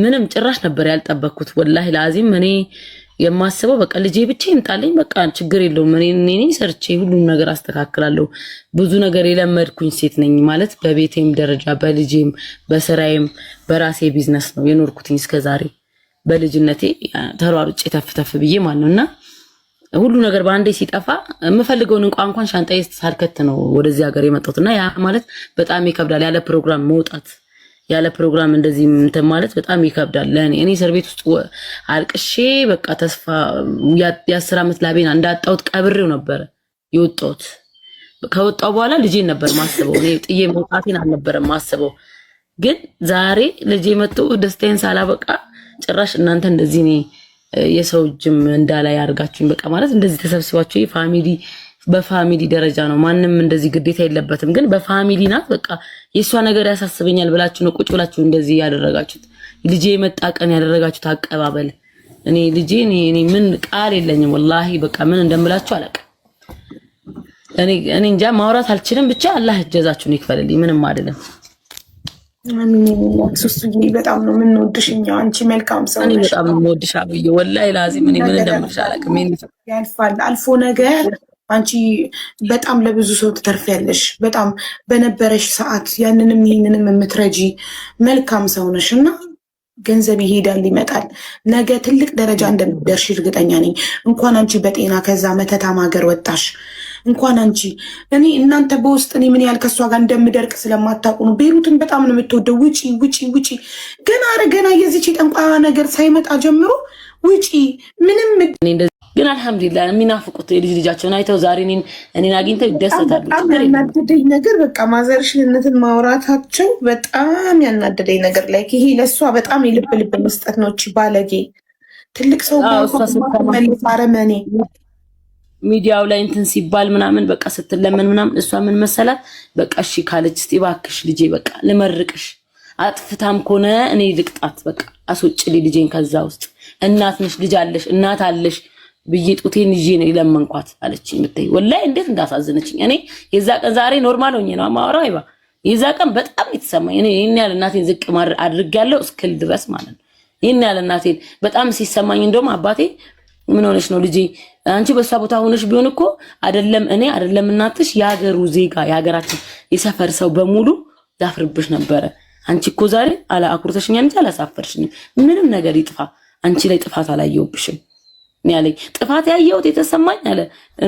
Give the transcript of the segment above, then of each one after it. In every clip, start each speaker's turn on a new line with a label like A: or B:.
A: ምንም ጭራሽ ነበር ያልጠበቅኩት ወላሂ ላዚም እኔ የማስበው በቃ ልጄ ብቻ ይምጣልኝ በቃ ችግር የለውም እኔ ሰርቼ ሁሉም ነገር አስተካክላለሁ ብዙ ነገር የለመድኩኝ ሴት ነኝ ማለት በቤቴም ደረጃ በልጄም በስራዬም በራሴ ቢዝነስ ነው የኖርኩትኝ እስከዛሬ በልጅነቴ ተሯሩጬ ተፍተፍ ብዬ ማለት ነውና ሁሉ ነገር ባንዴ ሲጠፋ የምፈልገውን እንኳን ሻንጣዬ ሳልከት ነው ወደዚህ ሀገር የመጣሁትና ያ ማለት በጣም ይከብዳል ያለ ፕሮግራም መውጣት ያለ ፕሮግራም እንደዚህ እንትን ማለት በጣም ይከብዳል ለኔ እኔ እስር ቤት ውስጥ አልቅሼ በቃ ተስፋ ያ10 አመት ላቤና እንዳጣውት ቀብሬው ነበር የወጣሁት ከወጣው በኋላ ልጄን ነበር ማስበው እኔ ጥዬ መውጣቴን አልነበረም ማስበው ግን ዛሬ ልጄ መጥቶ ደስታዬን ሳላበቃ ጭራሽ እናንተ እንደዚህ እኔ የሰው ጅም እንዳላይ አርጋችሁኝ በቃ ማለት እንደዚህ ተሰብስባችሁ ፋሚሊ በፋሚሊ ደረጃ ነው ማንንም እንደዚህ ግዴታ የለበትም ግን በፋሚሊ ናት በቃ የሷ ነገር ያሳስበኛል ብላችሁ ነው ቁጭ ብላችሁ እንደዚህ ያደረጋችሁት ልጄ የመጣ ቀን ያደረጋችሁት አቀባበል እኔ ልጄ እኔ ምን ቃል የለኝም ወላሂ በቃ ምን እንደምላችሁ አለቀ እኔ እንጃ ማውራት አልችልም ብቻ አላህ ጀዛችሁን ይክፈልልኝ ምንም አይደለም
B: አሚን ሱስቱኝ በጣም ነው ምን ወድሽኛ አንቺ መልካም ሰው ነሽ
A: እኔ በጣም ነው ወድሽ አብዬ ወላሂ ላዚም እኔ ምን እንደምልሽ አላውቅም
B: ያልፋል አልፎ ነገር አንቺ በጣም ለብዙ ሰው ትተርፊያለሽ በጣም በነበረሽ ሰዓት ያንንም ይሄንንም የምትረጂ መልካም ሰው ነሽና ገንዘብ ይሄዳል ይመጣል ነገ ትልቅ ደረጃ እንደምትደርሺ እርግጠኛ ነኝ እንኳን አንቺ በጤና ከዛ መተታም ሀገር ወጣሽ እንኳን አንቺ እኔ እናንተ በውስጥ እኔ ምን ያህል ከሷ ጋር እንደምደርቅ ስለማታውቁ ነው ቤሩትን በጣም ነው የምትወደው ውጪ ገና የዚች ጠንቋያ ነገር ሳይመጣ ጀምሮ ውጪ ምንም
A: ግን አልহামዱሊላህ የሚናፍቁት ልጃቸውን አይተው ዛሬ እኔን አግኝተው ይደሰታሉ
B: ያናደደኝ ነገር በቃ ማዘርሽነትን ማውራታቸው በጣም ያናደደኝ ነገር ላይ ይሄ ለሷ በጣም የልብ መስጠት ነው እቺ ባለጌ ትልቅ ሰው ባረመኔ
A: ሚዲያው ላይ እንትን ሲባል ምናምን በቃ ስትለመን ምናምን እሷ ምን መሰላት በቃ እሺ ካለች እስቲ ባክሽ ልጄ በቃ ልመርቅሽ አጥፍታም ኮነ እኔ ልቅጣት በቃ አስወጭልኝ ልጄን ከዛ ውስጥ እናት ነሽ ልጅ አለሽ እናት አለሽ ብይጡቴን ይዤ ነው ለመንኳት አለችኝ ምታይ ወላሂ እንዴት እንዳሳዘነችኝ እኔ የዛ ቀን ዛሬ ኖርማል ሆኜ ነው ማወራው አይባ የዛ ቀን በጣም የተሰማኝ እኔ ይሄን ያለ እናቴን ዝቅ አድርጌያለሁ እስክል ድረስ ማለት ነው ይሄን ያለ እናቴን በጣም ሲሰማኝ እንደውም አባቴ ምን ሆነሽ ነው ልጄ አንቺ በሷ ቦታ ሆነሽ ቢሆን እኮ አይደለም እኔ አይደለም እናትሽ ያገሩ ዜጋ ያገራችን የሰፈር ሰው በሙሉ ያፍርብሽ ነበር አንቺ እኮ ዛሬ አላ አኩርተሽኛ እንጂ አላሳፈርሽኝም ምንም ነገር ይጥፋ አንቺ ላይ ጥፋት አላየሁብሽም ያለኝ ጥፋት ያየሁት የተሰማኝ አለ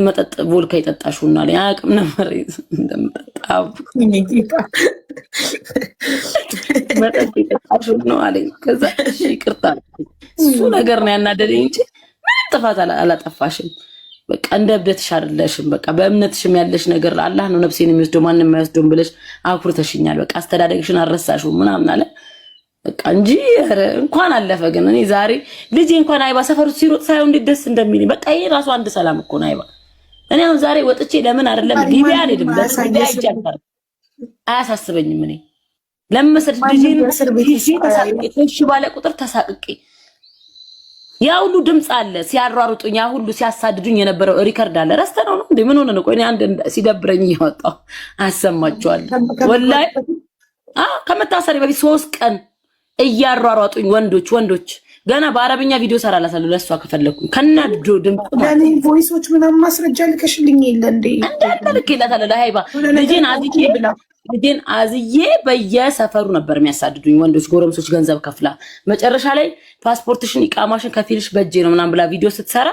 A: መጠጥ ቮልካ ይጠጣሽውና ላይ አቅም ነበር እንደምጠጣው መጠጥ ይጠጣሽው ነው አለኝ ከዛ እሺ ይቅርታ እሱ ነገር ነው ያናደደኝ እንጂ ምንም ጥፋት አላጠፋሽም በቃ እንደብደትሽ አይደለሽም በቃ በእምነትሽም ያለሽ ነገር አላህ ነው ነፍሴን የሚወስደው ማንንም የማይወስደው ብለሽ አኩርተሽኛል በቃ አስተዳደግሽን አረሳሽው ምናምን አለ በቃ እንጂ እንኳን አለፈ ግን እኔ ዛሬ ልጄ እንኳን አይባ ሰፈሩ ሲሮጥ ሳይው እንድደስ እንደሚል በቃ ይሄ ራሱ አንድ ሰላም እኮ ነው አይባ እኔ አሁን ዛሬ ወጥቼ ለምን አይደለም ሊቢያ አይደለም ለሊቢያ ይቻላል አያሳስበኝም እኔ ለምሰድ ልጄን ተሳቅቄ ባለ ቁጥር ተሳቅቄ ያ ሁሉ ድምጽ አለ ሲያሯሩጡኝ ያ ሁሉ ሲያሳድዱኝ የነበረው ሪከርድ አለ ረስተነው ነው እንዴ ምን ሆነ ነው ቆይ አንድ ሲደብረኝ ይወጣው አሰማቸዋለሁ ወላሂ ከመታሰሪ በፊት 3 ቀን እያሯሯጡኝ ወንዶች ገና በአረብኛ ቪዲዮ ሰራላታለሁ ለሷ ከፈለኩኝ ከናድዶ ድምጽ
B: ለኔ ቮይሶች ምናምን ማስረጃ ልከሽልኝ የለ እንዴ
A: እንዳልከለታለሁ ለሃይባ ልጄን አዝዬ በየሰፈሩ ነበር የሚያሳድዱኝ ወንዶች ጎረምሶች ገንዘብ ከፍላ መጨረሻ ላይ ፓስፖርትሽን ኢቃማሽን ከፊልሽ በእጄ ነው ምናምን ብላ ቪዲዮ ስትሰራ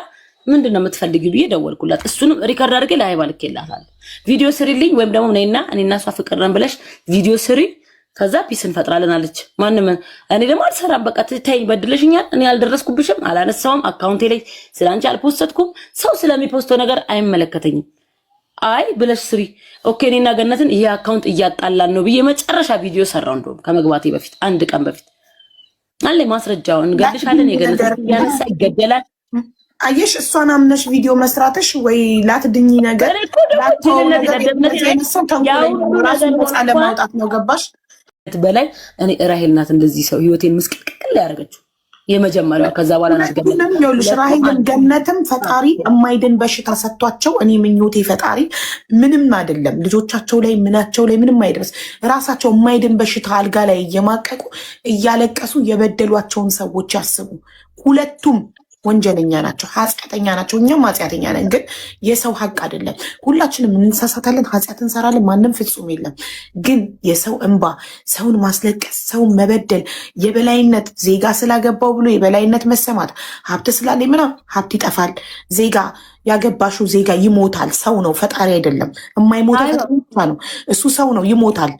A: ምንድነው የምትፈልጊው ብዬ ደወልኩላት እሱንም ሪከርድ አድርጌ ለሃይባ ልኬላታለሁ ቪዲዮ ስሪልኝ ወይም ደግሞ እኔና እሷ ፍቅር ነን ብለሽ ቪዲዮ ስሪ ከዛ ፒስ እንፈጥራለን አለች ማንንም እኔ ደግሞ አልሰራም በቃ ተይ በድለሽኛል እኔ አልደረስኩብሽም አላነሳውም አካውንቴ ላይ ስላንቺ አልፖስተትኩም ሰው ስለሚፖስተው ነገር አይመለከተኝም አይ ብለሽ ስሪ ኦኬ እኔና ገነትን ይሄ አካውንት እያጣላን ነው ብዬ መጨረሻ ቪዲዮ ሰራው እንደውም ከመግባቴ በፊት አንድ ቀን በፊት አለ ማስረጃውን እንገልሻለን የገነትን ያነሳ ይገደላል
B: አየሽ እሷን አምነሽ ቪዲዮ መስራትሽ ወይ ላትድኝ ነገር ለማውጣት ነው ገባሽ
A: በላይ እኔ ራሄል ናት እንደዚህ ሰው ህይወቴን ምስቅልቅል ያደረገችው የመጀመሪያው ከዛ በኋላ ናት ገነት።
B: ይኸውልሽ ራሄልን ገነትም ፈጣሪ የማይድን በሽታ ሰጥቷቸው እኔ ምኞቴ ፈጣሪ ምንም አይደለም ልጆቻቸው ላይ ምናቸው ላይ ምንም አይደርስ ራሳቸው የማይድን በሽታ አልጋ ላይ እየማቀቁ እያለቀሱ የበደሏቸውን ሰዎች ያስቡ። ሁለቱም ወንጀለኛ ናቸው፣ ኃጢአተኛ ናቸው። እኛም ኃጢአተኛ ነን፣ ግን የሰው ሀቅ አይደለም። ሁላችንም እንሳሳታለን፣ ኃጢአት እንሰራለን። ማንም ፍጹም የለም። ግን የሰው እንባ፣ ሰውን ማስለቀስ፣ ሰውን መበደል፣ የበላይነት ዜጋ ስላገባው ብሎ የበላይነት መሰማት፣ ሀብት ስላለ ምናምን ሀብት ይጠፋል። ዜጋ ያገባሽው ዜጋ ይሞታል። ሰው ነው፣ ፈጣሪ አይደለም። የማይሞተው ፈጣሪ ነው። እሱ ሰው ነው፣ ይሞታል።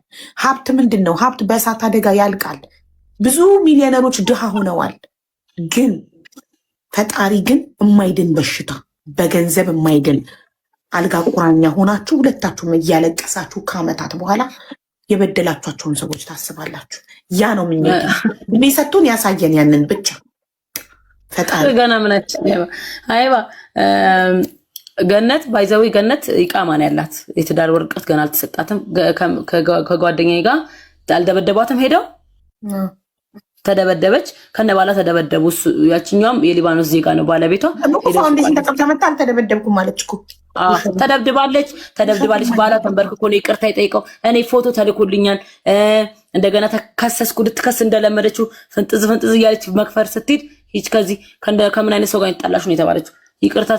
B: ሀብት ምንድን ነው? ሀብት በእሳት አደጋ ያልቃል። ብዙ ሚሊዮነሮች ድሃ ሆነዋል። ግን ፈጣሪ ግን የማይድን በሽታ በገንዘብ የማይድን አልጋ ቁራኛ ሆናችሁ ሁለታችሁም እያለቀሳችሁ ከዓመታት በኋላ የበደላችኋቸውን ሰዎች ታስባላችሁ። ያ ነው ምኞት። እድሜ ሰጥቶን ያሳየን ያንን ብቻ ፈጣሪ።
A: ገና ምናችን አይባ ገነት ባይዘዊ ገነት ይቃማ ነው ያላት። የትዳር ወረቀት ገና አልተሰጣትም። ከጓደኛዬ ጋር አልደበደቧትም። ሄደው ተደበደበች፣ ከነባላ ተደበደቡ። ያችኛውም የሊባኖስ ዜጋ ነው ባለቤቷ።
B: ፋውንዴሽን ተቀብታ መጣ። አልተደበደብኩም ማለች እኮ
A: ተደብድባለች። ባላ ተንበርክኮ ነው ይቅርታ የጠይቀው። እኔ ፎቶ ተልኮልኛል። እንደገና ተከሰስኩ። ልትከስ እንደለመደችው ፍንጥዝ እያለች መክፈር ስትሄድ ሂጅ ከዚህ ከምን አይነት ሰው ጋር ይጣላሽ ነው የተባለችው። ይቅርታ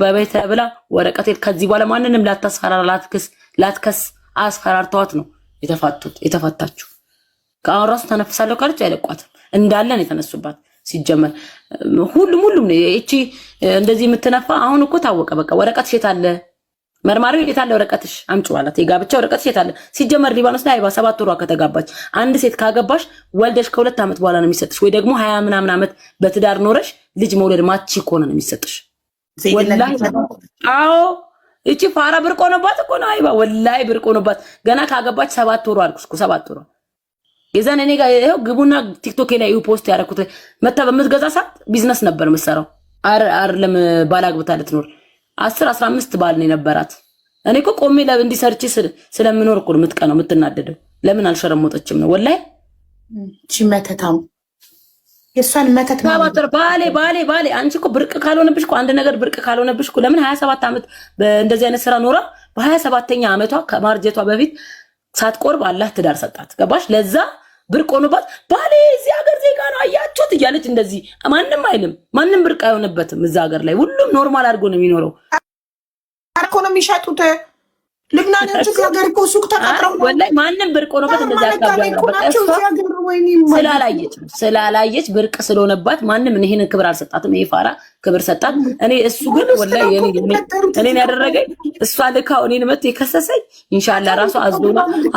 A: በቤት ብላ ወረቀት ከዚህ በኋላ ማንንም ላታስፈራራ ላትከስ አስፈራርተዋት ነው የተፋታችው። ከአሁን ራሱ ተነፍሳለሁ ካለች አይለቋትም። እንዳለን የተነሱባት ሲጀመር ሁሉም እቺ እንደዚህ የምትነፋ አሁን እኮ ታወቀ። በቃ ወረቀትሽ የት አለ? መርማሪው የት አለ ወረቀትሽ? አምጪ ባላት። የጋብቻ ወረቀትሽ የት አለ? ሲጀመር ሊባኖስ ላይ 7 ወሯ ከተጋባች አንድ ሴት ካገባሽ ወልደሽ ከ2 ዓመት በኋላ ነው የሚሰጥሽ፣ ወይ ደግሞ 20 ምናምን ዓመት በትዳር ኖረሽ ልጅ መውለድ ማቺ ከሆነ ነው የሚሰጥሽ። ወላሂ አዎ እቺ ፋራ ብርቅ ሆነባት እኮ ነው። አይባ ወላሂ ብርቅ ሆነባት። ገና ካገባች 7 ወሯ አልኩሽ እኮ 7 ወሯ። የዛን እኔ ጋር ይሄው ግቡና ቲክቶክ ላይ ፖስት ያደረኩት መታ በምትገዛ ሰዓት ቢዝነስ ነበር የምትሰራው። አይደለም ባላግብታ ልትኖር 10-15 ባል ነው የነበራት። እኔ እኮ ቆሜ እንዲሰርች ስለምኖር እኮ የምትቀነው የምትናደደው። ለምን አልሸረሞጠችም ነው ወላሂ።
B: እቺ መተታም የሷን መተት
A: ባሌ አንቺ እኮ ብርቅ ካልሆነብሽ እኮ አንድ ነገር ብርቅ ካልሆነብሽ እኮ ለምን 27 ዓመት በእንደዚህ አይነት ስራ ኖራ በ27ኛ ዓመቷ ከማርጀቷ በፊት ሳትቆርብ አላህ ትዳር ሰጣት። ገባሽ? ለዛ ብርቅ ሆኖባት ባሌ እዚህ ሀገር ዜጋ ነው አያችሁት እያለች እንደዚህ ማንም አይልም። ማንም ብርቅ አይሆንበትም እዛ ሀገር ላይ ሁሉም ኖርማል አድርጎ ነው የሚኖረው።
B: አርኮ ነው የሚሸጡት ልብናኖቹ ሀገር እኮ ሱቅ ተቀጥረው
A: ወላሂ ማንም ብርቅ ሆኖበት እንደዚህ ስላላየች ብርቅ ስለሆነባት ማንም ይሄን ክብር አልሰጣትም። ይሄ ፋራ ክብር ሰጣት። እኔ እሱ ግን ወላሂ እኔን ያደረገኝ እሷ ልካው እኔን መጥቶ የከሰሰኝ ኢንሻአላህ ራሱ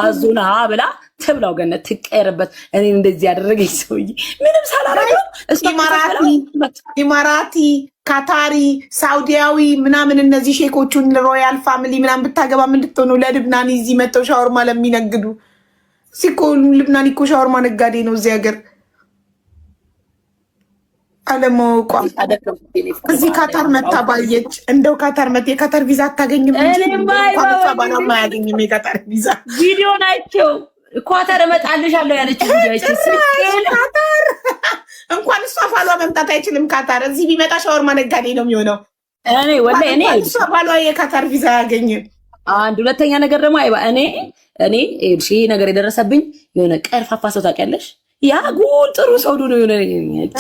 A: አዞና ብላ ትብላው ገነት ትቀየርበት። እኔን እንደዚህ ያደረገኝ ሰውዬ ምንም ሳላረገው እሱ
B: ኢማራቲ ካታሪ ሳውዲያዊ ምናምን እነዚህ ሼኮቹን ሮያል ፋሚሊ ምናምን ብታገባ ምን እንድትሆኑ ለልብናን እዚህ መጥተው ሻወርማ ለሚነግዱ ሲኮ ልብናን እኮ ሻወርማ ነጋዴ ነው እዚህ ሀገር አለማወቋ። እዚህ ካታር መታ ባየች እንደው ካታር መት የካታር ቪዛ አታገኝም እንጂ ባናማ ያገኝም የካታር ቪዛ
A: ቪዲዮን አይቼው ኳታር እመጣልሻለሁ ያለችው
B: ካታር እንኳን እሷ ባሏ መምጣት አይችልም። ካታር እዚህ ቢመጣ ሻወርማ ነጋዴ ነው የሚሆነው።
A: እኔ
B: እሷ ባሏ የካታር ቪዛ አያገኝም።
A: አንድ ሁለተኛ ነገር ደግሞ አይባ እኔ እሺ ነገር የደረሰብኝ የሆነ ቀርፋፋ ሰው ታውቂያለሽ? ያ ጉል ጥሩ ሰው ነው የሆነ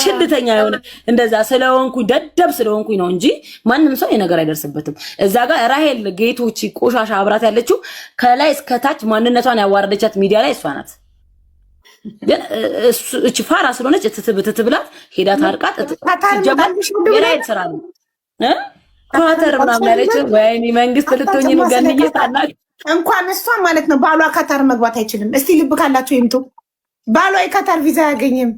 A: ችልተኛ የሆነ እንደዛ ስለሆንኩኝ ደደብ ስለሆንኩኝ ነው እንጂ ማንም ሰው የነገር አይደርስበትም። እዛ ጋር ራሄል ጌቶች ቆሻሻ አብራት ያለችው ከላይ እስከታች ማንነቷን ያዋረደቻት ሚዲያ ላይ እሷ ናት። ግን እቺ ፋራ ስለሆነች ትትብላት ሄዳ ታርቃት የራሄል ስራ ነው ካታር ምናምን ያለች ወይኔ መንግስት ልትሆኝ ነው ገንዬ ታላቅ
B: እንኳን እሷ ማለት ነው ባሏ ካታር መግባት አይችልም። እስቲ ልብ ካላችሁ ይምጡ። ባሏ የካታር ቪዛ አያገኝም።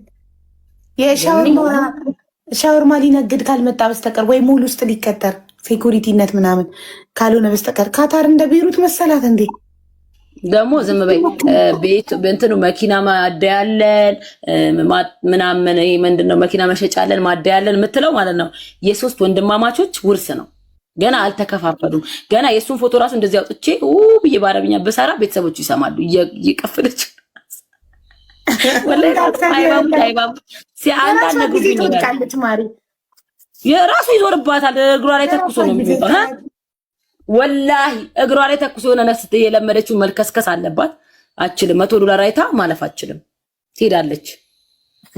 B: የሻወርማ ሊነግድ ካልመጣ በስተቀር ወይ ሙሉ ውስጥ ሊቀጠር ሴኩሪቲነት ምናምን ካልሆነ በስተቀር ካታር እንደ ቤሩት መሰላት እንዴ?
A: ደግሞ ዝም በይ ቤት እንትኑ መኪና ማደያለን ምናምን ይሄ ምንድነው መኪና መሸጫለን ማደያለን የምትለው ማለት ነው። የሶስት ወንድማማቾች ውርስ ነው። ገና አልተከፋፈሉም። ገና የሱን ፎቶ ራሱ እንደዚህ አውጥቼ ብዬ በአረብኛ በሰራ ቤተሰቦቹ ይሰማሉ። እየቀፈለች ወላሂ አይባም ሲአንዳንድ ነገር
B: ትወድቃለች ማሪ
A: የራሱ ይዞርባታል። እግሯ ላይ ተኩሶ ነው የሚወጣው። ወላሂ እግሯ ላይ ተኩሶ የሆነ ነፍስ የለመደችው መልከስከስ አለባት። አችልም $100 አይታ ማለፍ አችልም ትሄዳለች።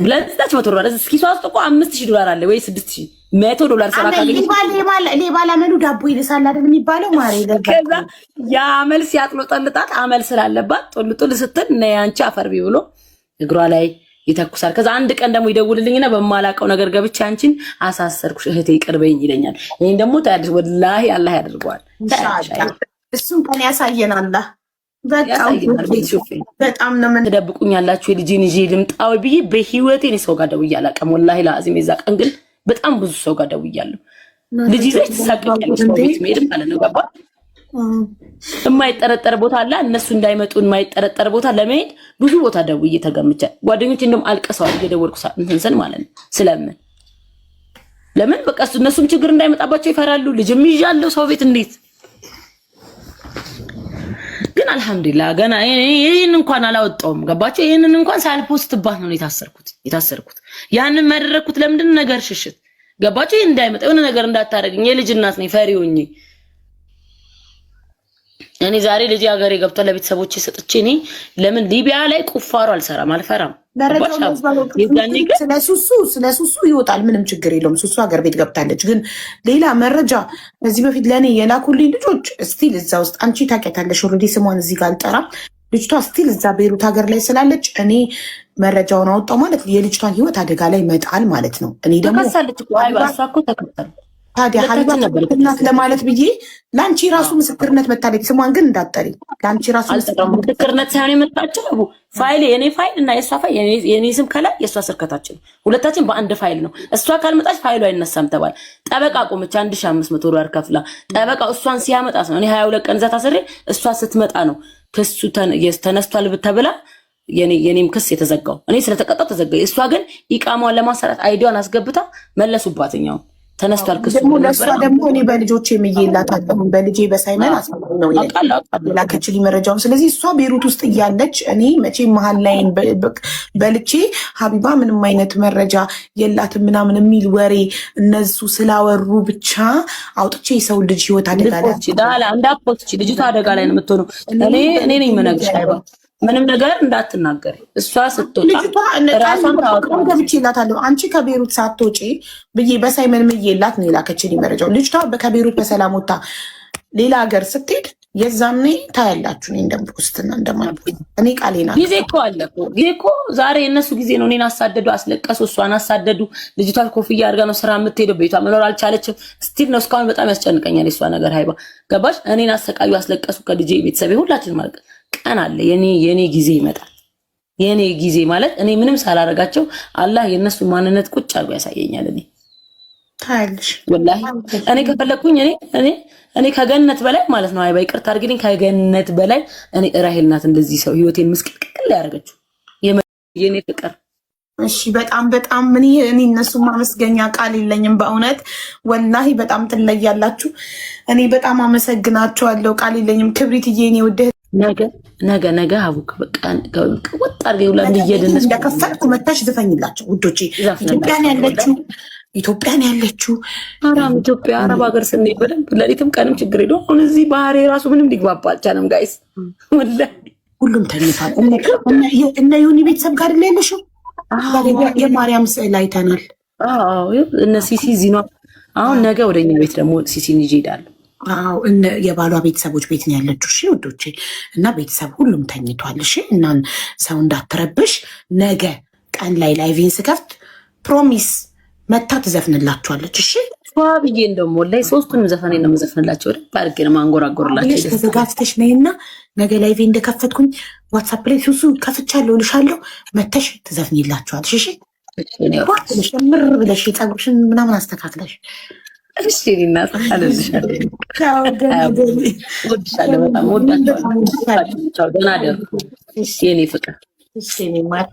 A: ለዛች $100 እስኪ ሷስ እኮ $5000 አለ ወይ $6000 $100 ሰራ ካገኘ
B: ሌባ ላመሉ ዳቦ ይልሳል አይደል የሚባለው ማሪ
A: ከዛ ያ አመል ሲያጥሎጠልጣት አመል ስላለባት ጦልጦል ስትል ነይ አንቺ አፈርቢ ብሎ እግሯ ላይ ይተኩሳል። ከዛ አንድ ቀን ደግሞ ይደውልልኝና በማላቀው ነገር ገብቼ አንቺን አሳሰርኩሽ እህቴ ይቅርበኝ ይለኛል። ይሄን ደግሞ ታያለሽ ወላሂ አላህ ያደርገዋል።
B: እሱን ቀን ያሳየን አላህ። በጣም ነው ምን
A: ትደብቁኛላችሁ የልጄን ይዤ ልምጣው ብዬ በህይወቴ ነው ሰው ጋር ደውዬ አላውቅም። ወላሂ ለአዚም የዛ ቀን ግን በጣም ብዙ ሰው ጋር ደውያለሁ። ልጅ ይዘሽ ትሳቀቂያለሽ ሰው ቤት መሄድ ማለት ነው። ገባ የማይጠረጠር ቦታ አለ እነሱ እንዳይመጡ የማይጠረጠር ቦታ ለመሄድ ብዙ ቦታ ደውዬ ተገምቻ ጓደኞቼ እንደውም አልቀሰዋል እየደወልኩ እንትን ማለት ነው። ስለምን ለምን በቃ እነሱም ችግር እንዳይመጣባቸው ይፈራሉ። ልጅም ይዣለሁ ሰው ቤት እንዴት ግን አልহামዱሊላህ ገና ይሄን እንኳን አላወጣውም። ገባችሁ? ይሄንን እንኳን ሳልፖስትባት ነው የታሰርኩት። ያንን ማደረኩት ለምንድን ነገር ሽሽት ገባችሁ? እንዳይመጣ የሆነ ነገር እንዳታረግኝ የልጅ እናት ነኝ ፈሪውኝ እኔ ዛሬ ልጅ ሀገሬ ገብቶ ለቤተሰቦቼ ሰጥቼ እኔ ለምን ሊቢያ ላይ ቁፋሮ አልሰራም አልፈራም።
B: ስለሱሱ ይወጣል ምንም ችግር የለውም። ሱሱ ሀገር ቤት ገብታለች። ግን ሌላ መረጃ ከዚህ በፊት ለኔ የላኩልኝ ልጆች ስቲል እዛ ውስጥ አንቺ ታውቂያታለሽ። ኦልሬዲ ስሟን እዚህ ጋር አልጠራም። ልጅቷ ስቲል እዛ ቤሩት ሀገር ላይ ስላለች እኔ መረጃውን አወጣው ማለት የልጅቷን ህይወት አደጋ ላይ መጣል ማለት ነው። እኔ ደግሞ
A: ተከሳለች እኮ አይባሳ እኮ ተከታለ
B: ታዲያ ሀቢባ እናት ለማለት ብዬ ላንቺ ራሱ ምስክርነት መታለች። ስሟን ግን እንዳጠሪ ላንቺ ራሱ
A: ምስክርነት ሳይሆን የመጣችው ፋይል የኔ ፋይል እና የሷ ፋይል የኔ ስም ከላይ የሷ ስር ከታች ነው። ሁለታችን በአንድ ፋይል ነው። እሷ ካልመጣች ፋይሉ አይነሳም ተባለ። ጠበቃ ቆመች $1500 ከፍላ ጠበቃው እሷን ሲያመጣት ነው። እኔ 22 ቀን እዛ ታስሬ እሷ ስትመጣ ነው ክሱ ተነስቷል ተብላ የኔም ክስ የተዘጋው። እኔ ስለተቀጣው ተዘጋ። እሷ ግን ኢቃማዋን ለማሰራት አይዲዋን አስገብታ መለሱባትኛው ተነስቷል ክሱ
B: ደግሞ ለሷ ደግሞ እኔ በልጆቼ ምይላታለሁ በልጄ በሳይመን ነው ላከችልኝ መረጃውን። ስለዚህ እሷ ቤሩት ውስጥ እያለች እኔ መቼ መሀል ላይ በልቼ ሀቢባ ምንም አይነት መረጃ የላትም ምናምን የሚል ወሬ እነሱ ስላወሩ ብቻ አውጥቼ የሰው ልጅ ህይወት አደጋ ላይ
A: እንዳትፖስቺ ልጅቷ አደጋ ላይ ነው የምትሆነው። እኔ ነኝ የምነግርሽ አይባ ምንም ነገር እንዳትናገሪ። እሷ ስትወጣ ራሷን ታወጣው
B: ገብቼላታለሁ። አንቺ ከቤሩት ሳትወጪ ብዬ በሳይመን ምይላት ነው የላከችልኝ መረጃው። ልጅቷ ከቤሩት በሰላም ወጣ ሌላ ሀገር ስትሄድ የዛኔ ታያላችሁ። እኔ እንደምፖስትና እንደማልፖስት እኔ ቃሌና
A: ጊዜ እኮ አለ እኮ ጊዜ እኮ ዛሬ የእነሱ ጊዜ ነው። እኔን አሳደዱ፣ አስለቀሱ፣ እሷን አሳደዱ። ልጅቷ ኮፍያ አድርጋ ነው ስራ የምትሄደው። ቤቷ መኖር አልቻለችም። ስቲል ነው እስካሁን በጣም ያስጨንቀኛል የሷ ነገር። ሃይባ ገባሽ? እኔን አሰቃዩ፣ አስለቀሱ። ከልጄ ቤተሰብ ሁላችን ማለት ቀን አለ የኔ ጊዜ ይመጣል። የኔ ጊዜ ማለት እኔ ምንም ሳላረጋቸው አላህ የነሱ ማንነት ቁጭ አድርጎ ያሳየኛል። እኔ
B: ታይልሽ
A: ወላሂ እኔ ከፈለኩኝ እኔ ከገነት በላይ ማለት ነው። አይባ ይቅርታ አድርግልኝ፣ ከገነት በላይ እኔ ራሄል ናት እንደዚህ ሰው ህይወቴን ምስቅልቅል ያደረገችው የኔ ፍቅር።
B: እሺ በጣም እኔ እነሱ ማመስገኛ ቃል የለኝም በእውነት ወላሂ በጣም ትለያላችሁ። እኔ በጣም አመሰግናችኋለሁ። ቃል የለኝም። ክብሪትዬ እኔ ወደ
A: ነገ አቡክ በቃ ወጣ አድርገው ለምንየደነስ
B: እንደከፈልኩ መታሽ ዝፈኝላቸው ውዶቼ። ኢትዮጵያን ያለችው
A: ኢትዮጵያ አረብ ሀገር ስንሄድ በደንብ ለሊትም ቀንም ችግር የለውም። አሁን እዚህ ባህሬ ራሱ ምንም ሊግባባ አልቻለም ጋይስ። ወላሂ
B: ሁሉም ተኝቷል። እነ ዮኒ ቤተሰብ ጋር ላይ ያለሽው የማርያም ስዕል አይተናል።
A: እነ ሲሲ ዚኗ አሁን ነገ ወደኛ ቤት ደግሞ ሲሲን ይዤ እሄዳለሁ።
B: የባሏ ቤተሰቦች ቤት ነው ያለችው። እሺ ውዶቼ እና ቤተሰብ ሁሉም ተኝቷል። እሺ እና ሰው እንዳትረብሽ። ነገ ቀን ላይ ላይቪን ስከፍት ፕሮሚስ መታ ትዘፍንላችኋለች። እሺ
A: ብዬ እንደውም ላይ ሶስቱንም ዘፈኔ ነው የምዘፍንላቸው። ወደ ፓርክ ነው ማንጎራጎርላቸው።
B: ተዘጋጅተሽ ነይና ነገ ላይቪ እንደከፈትኩኝ ዋትሳፕ ላይ ሱሱ ከፍቻለሁ ልሻለሁ መተሽ ትዘፍኝላችኋለች። እሺ ምር ብለሽ ፀጉርሽን ምናምን አስተካክለሽ
A: እሺ እናት አለልሻለሁ። ወድሻለሁ በጣም ወዳችኋለሁ። ደህና ደሩ የኔ ፍቅር።
B: እሺ እኔ ማለት